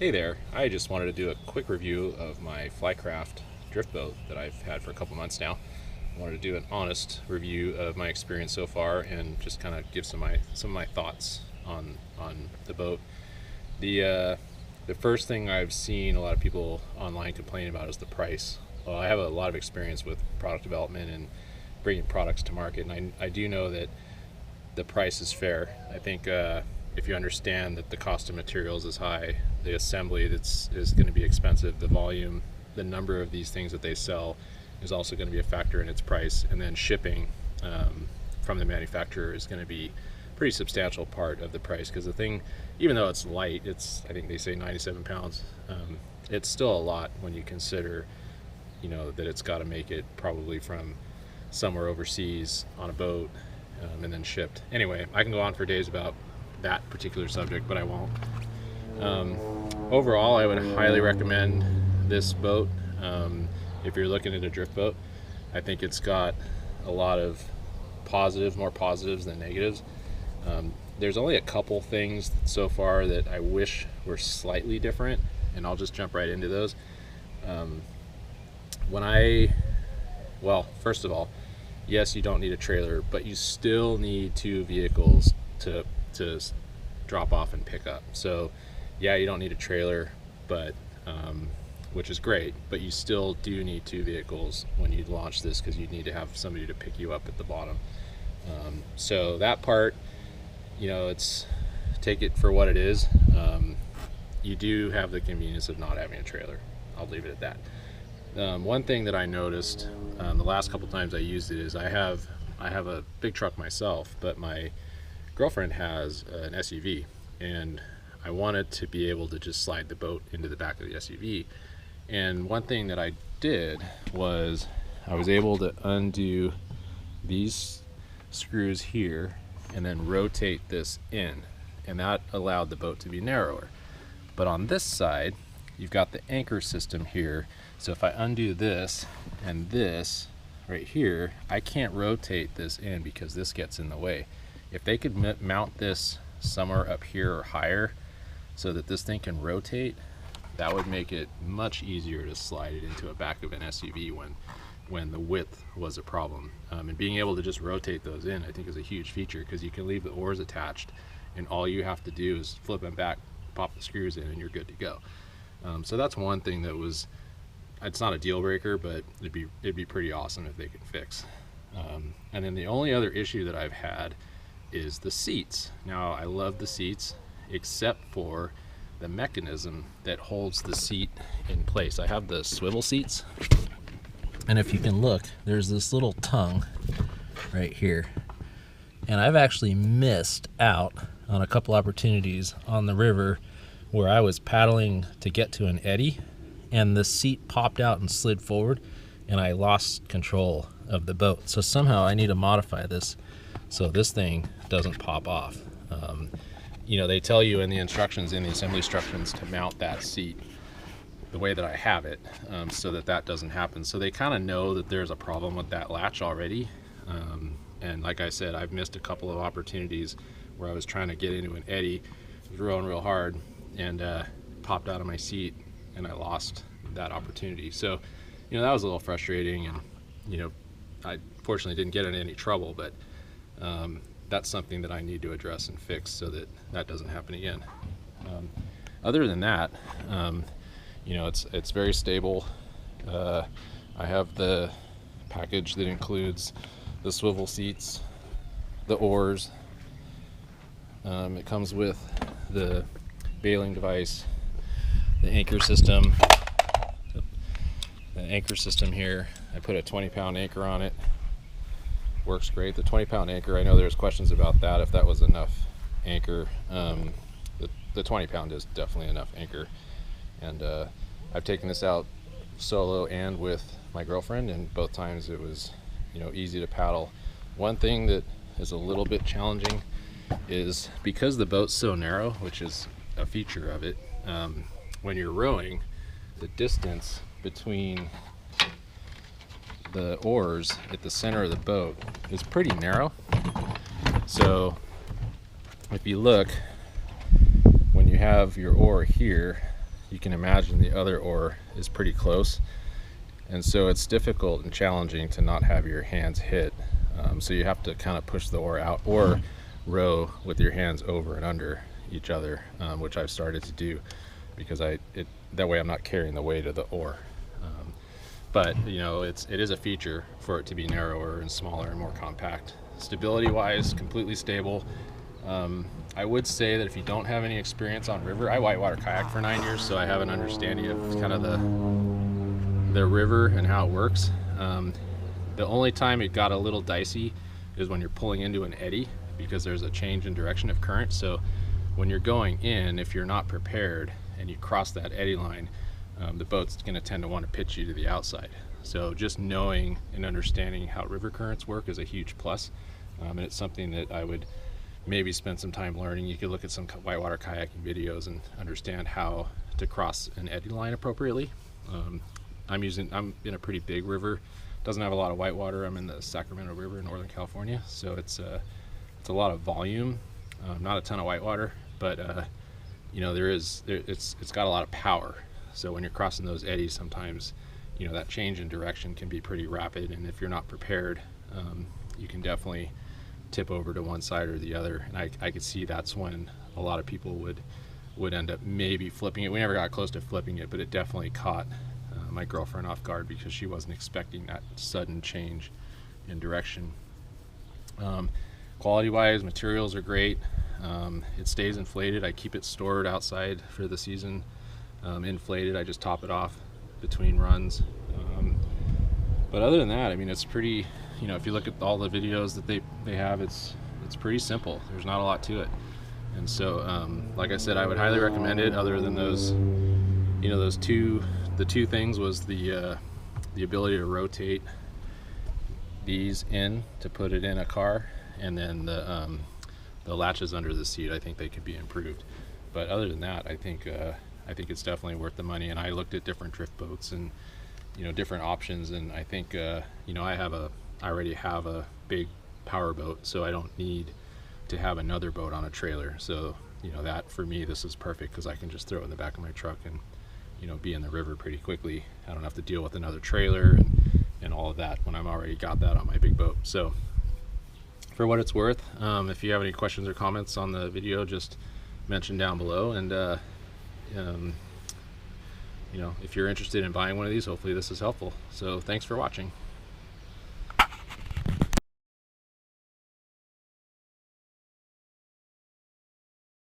Hey there, I just wanted to do a quick review of my Flycraft drift boat that I've had for a couple months now. I wanted to do an honest review of my experience so far and just kind of give some of my thoughts on the boat. The first thing I've seen a lot of people online complain about is the price. Well, I have a lot of experience with product development and bringing products to market, and I do know that the price is fair. I think if you understand that the cost of materials is high, the assembly is going to be expensive, the volume, the number of these things that they sell is also going to be a factor in its price, and then shipping from the manufacturer is going to be a pretty substantial part of the price, because the thing, even though it's light, I think they say 97 pounds, it's still a lot when you consider that it's got to make it probably from somewhere overseas on a boat and then shipped. Anyway, I can go on for days about that particular subject, but I won't. Overall, I would highly recommend this boat if you're looking at a drift boat. I think it's got a lot of more positives than negatives. There's only a couple things so far that I wish were slightly different, and I'll just jump right into those. Well, first of all, yes, you don't need a trailer, but you still need two vehicles to drop off and pick up. So yeah, you don't need a trailer, but which is great, but you still do need two vehicles when you launch this, because you need to have somebody to pick you up at the bottom. So that part, it's, take it for what it is. You do have the convenience of not having a trailer. I'll leave it at that. One thing that I noticed the last couple times I used it is I have a big truck myself, but my girlfriend has an SUV, and I wanted to be able to just slide the boat into the back of the SUV. And one thing that I did was I was able to undo these screws here and then rotate this in, and that allowed the boat to be narrower. But on this side, you've got the anchor system here, so if I undo this and this right here, I can't rotate this in because this gets in the way. If they could mount this somewhere up here or higher so that this thing can rotate, that would make it much easier to slide it into a back of an SUV when the width was a problem. And being able to just rotate those in, I think, is a huge feature, because you can leave the oars attached and all you have to do is flip them back, pop the screws in, and you're good to go. So that's one thing that was, it's not a deal breaker, but it'd be pretty awesome if they could fix. And then the only other issue that I've had is the seats. Now, I love the seats, except for the mechanism that holds the seat in place. I have the swivel seats, and if you can look, there's this little tongue right here, and I've actually missed out on a couple opportunities on the river where I was paddling to get to an eddy, and the seat popped out and slid forward, and I lost control of the boat. So somehow I need to modify this so this thing doesn't pop off. They tell you in the instructions, in the assembly instructions, to mount that seat the way that I have it, so that doesn't happen. So they kind of know that there's a problem with that latch already. And like I said, I've missed a couple of opportunities where I was trying to get into an eddy, was rowing real hard, and popped out of my seat, and I lost that opportunity. So that was a little frustrating, and I fortunately didn't get in any trouble, but that's something that I need to address and fix so that doesn't happen again. Other than that, it's very stable. I have the package that includes the swivel seats, the oars. It comes with the bailing device, the anchor system. The anchor system here, I put a 20-pound anchor on it. Works great. The 20-pound anchor, I know there's questions about that, if that was enough anchor. The 20-pound is definitely enough anchor. And I've taken this out solo and with my girlfriend, and both times it was easy to paddle. One thing that is a little bit challenging is, because the boat's so narrow, which is a feature of it, when you're rowing, the distance between the oars at the center of the boat is pretty narrow. So if you look, when you have your oar here, you can imagine the other oar is pretty close, and so it's difficult and challenging to not have your hands hit. So you have to kind of push the oar out or row with your hands over and under each other, which I've started to do, because that way I'm not carrying the weight of the oar. But you know, it is a feature for it to be narrower and smaller and more compact. Stability wise, completely stable. I would say that if you don't have any experience on river, I whitewater kayak for 9 years, so I have an understanding of kind of the river and how it works. The only time it got a little dicey is when you're pulling into an eddy, because there's a change in direction of current. So when you're going in, if you're not prepared and you cross that eddy line, the boat's going to tend to want to pitch you to the outside. So just knowing and understanding how river currents work is a huge plus, and it's something that I would maybe spend some time learning. You could look at some whitewater kayaking videos and understand how to cross an eddy line appropriately. I'm in a pretty big river, doesn't have a lot of whitewater. I'm in the Sacramento River in Northern California, so it's a lot of volume, not a ton of whitewater, but you know, it's got a lot of power. So when you're crossing those eddies, sometimes, you know, that change in direction can be pretty rapid, and if you're not prepared, you can definitely tip over to one side or the other. And I could see that's when a lot of people would end up maybe flipping it. We never got close to flipping it, but it definitely caught my girlfriend off guard because she wasn't expecting that sudden change in direction. Quality wise, materials are great. It stays inflated. I keep it stored outside for the season, inflated. I just top it off between runs. But other than that, I mean, it's pretty, you know, if you look at all the videos that they have, it's pretty simple. There's not a lot to it. And so, like I said, I would highly recommend it. Other than those, you know, the two things was the ability to rotate these in to put it in a car, and then the latches under the seat. I think they could be improved. But other than that, I think it's definitely worth the money. And I looked at different drift boats and, you know, different options, and I think you know, I already have a big power boat, so I don't need to have another boat on a trailer. So, you know, that for me, this is perfect, because I can just throw it in the back of my truck and, you know, be in the river pretty quickly. I don't have to deal with another trailer and all of that when I'm already got that on my big boat. So for what it's worth, if you have any questions or comments on the video, just mention down below. And you know, if you're interested in buying one of these, hopefully this is helpful. So thanks for watching.